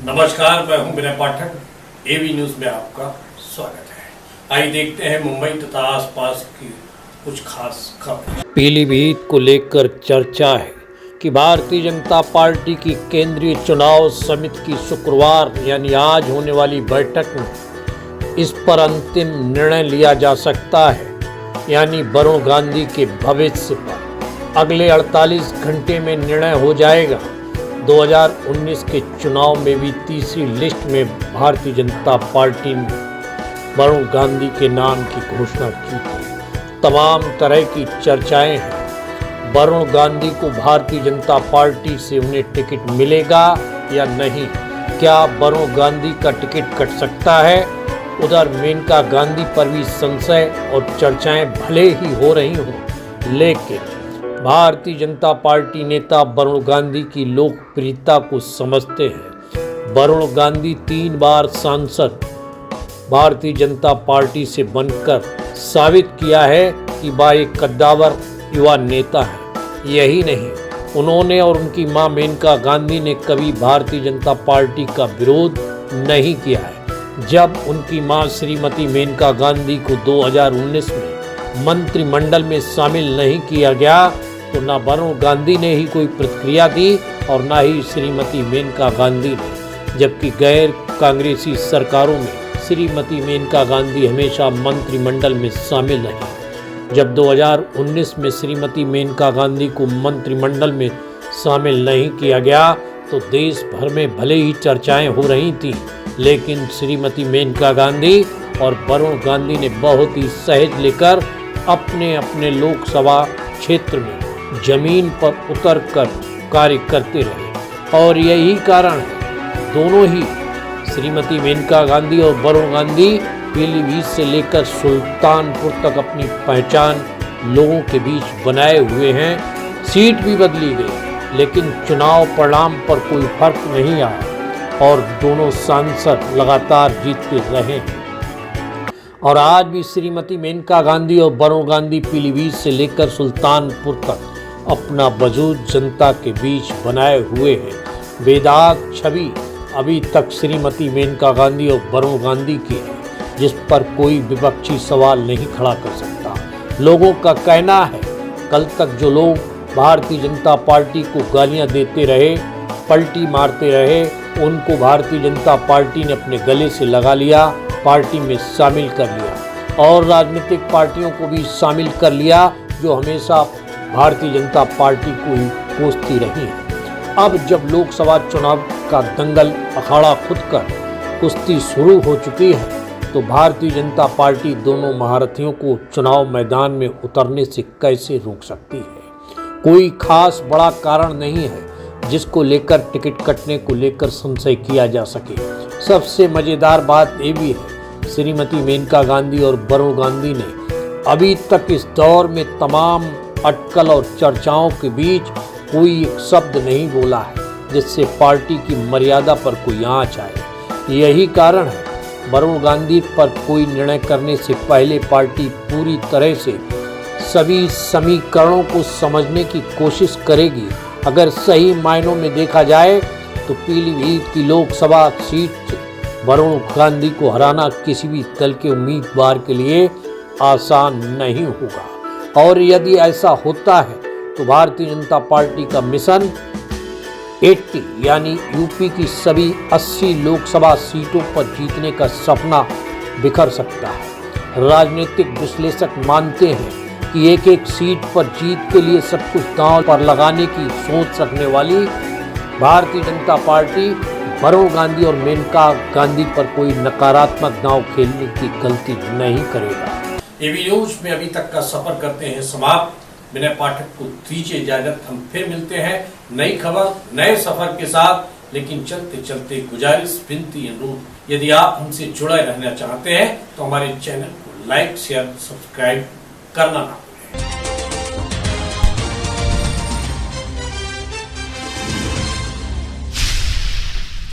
नमस्कार, मैं हूं विनय पाठक। एबी न्यूज में आपका स्वागत है। आइए देखते हैं मुंबई तथा आसपास की कुछ खास खबर। पीलीभीत को लेकर चर्चा है कि भारतीय जनता पार्टी की केंद्रीय चुनाव समिति की शुक्रवार यानी आज होने वाली बैठक में इस पर अंतिम निर्णय लिया जा सकता है, यानी वरुण गांधी के भविष्य पर अगले 48 घंटे में निर्णय हो जाएगा। 2019 के चुनाव में भी तीसरी लिस्ट में भारतीय जनता पार्टी ने वरुण गांधी के नाम की घोषणा की थी। तमाम तरह की चर्चाएं हैं। वरुण गांधी को भारतीय जनता पार्टी से उन्हें टिकट मिलेगा या नहीं? क्या वरुण गांधी का टिकट कट सकता है? उधर मेनका गांधी पर भी संशय और चर्चाएं भले ही हो रही हों, लेकिन भारतीय जनता पार्टी नेता वरुण गांधी की लोकप्रियता को समझते हैं। वरुण गांधी 3 बार सांसद भारतीय जनता पार्टी से बनकर साबित किया है कि वह एक कद्दावर युवा नेता है। यही नहीं, उन्होंने और उनकी मां मेनका गांधी ने कभी भारतीय जनता पार्टी का विरोध नहीं किया है। जब उनकी मां श्रीमती मेनका गांधी को 2019 में मंत्रिमंडल में शामिल नहीं किया गया तो न वरुण गांधी ने ही कोई प्रतिक्रिया दी और न ही श्रीमती मेनका गांधी ने, जबकि गैर कांग्रेसी सरकारों में श्रीमती मेनका गांधी हमेशा मंत्रिमंडल में शामिल रही। जब 2019 में श्रीमती मेनका गांधी को मंत्रिमंडल में शामिल नहीं किया गया तो देश भर में भले ही चर्चाएं हो रही थीं, लेकिन श्रीमती मेनका गांधी और वरुण गांधी ने बहुत ही सहज लेकर अपने अपने लोकसभा क्षेत्र में जमीन पर उतरकर कार्य करते रहे। और यही कारण है दोनों ही श्रीमती मेनका गांधी और वरुण गांधी पीलीभीत से लेकर सुल्तानपुर तक अपनी पहचान लोगों के बीच बनाए हुए हैं। सीट भी बदली गई, लेकिन चुनाव परिणाम पर कोई फर्क नहीं आया और दोनों सांसद लगातार जीतते रहे। और आज भी श्रीमती मेनका गांधी और वरुण गांधी पीलीभीत से लेकर सुल्तानपुर तक अपना वजूद जनता के बीच बनाए हुए हैं। बेदाग छवि अभी तक श्रीमती मेनका गांधी और वरुण गांधी की है, जिस पर कोई विपक्षी सवाल नहीं खड़ा कर सकता। लोगों का कहना है कल तक जो लोग भारतीय जनता पार्टी को गालियां देते रहे, पलटी मारते रहे, उनको भारतीय जनता पार्टी ने अपने गले से लगा लिया, पार्टी में शामिल कर लिया और राजनीतिक पार्टियों को भी शामिल कर लिया जो हमेशा भारतीय जनता पार्टी को ही कोसती रही है। अब जब लोकसभा चुनाव का दंगल अखाड़ा खुद कर कुश्ती शुरू हो चुकी है तो भारतीय जनता पार्टी दोनों महारथियों को चुनाव मैदान में उतरने से कैसे रोक सकती है? कोई खास बड़ा कारण नहीं है जिसको लेकर टिकट कटने को लेकर संशय किया जा सके। सबसे मजेदार बात ये भी है, श्रीमती मेनका गांधी और वरुण गांधी ने अभी तक इस दौर में तमाम अटकल और चर्चाओं के बीच कोई एक शब्द नहीं बोला है जिससे पार्टी की मर्यादा पर कोई आंच आए। यही कारण है वरुण गांधी पर कोई निर्णय करने से पहले पार्टी पूरी तरह से सभी समीकरणों को समझने की कोशिश करेगी। अगर सही मायनों में देखा जाए तो पीलीभीत की लोकसभा सीट से वरुण गांधी को हराना किसी भी दल के उम्मीदवार के लिए आसान नहीं होगा। और यदि ऐसा होता है तो भारतीय जनता पार्टी का मिशन 80 यानी यूपी की सभी 80 लोकसभा सीटों पर जीतने का सपना बिखर सकता है। राजनीतिक विश्लेषक मानते हैं कि एक एक सीट पर जीत के लिए सब कुछ दांव पर लगाने की सोच रखने वाली भारतीय जनता पार्टी वरुण गांधी और मेनका गांधी पर कोई नकारात्मक दांव खेलने की गलती नहीं करेगा। एबी न्यूज में अभी तक का सफर करते हैं समाप्त। विनय पाठक को दीजिए इजाजत। हम फिर मिलते हैं नई खबर नए सफर के साथ। लेकिन चलते चलते गुजारिश, विनती, अनुरोध, यदि आप हमसे जुड़े रहना चाहते हैं तो हमारे चैनल को लाइक, शेयर, सब्सक्राइब करना ना।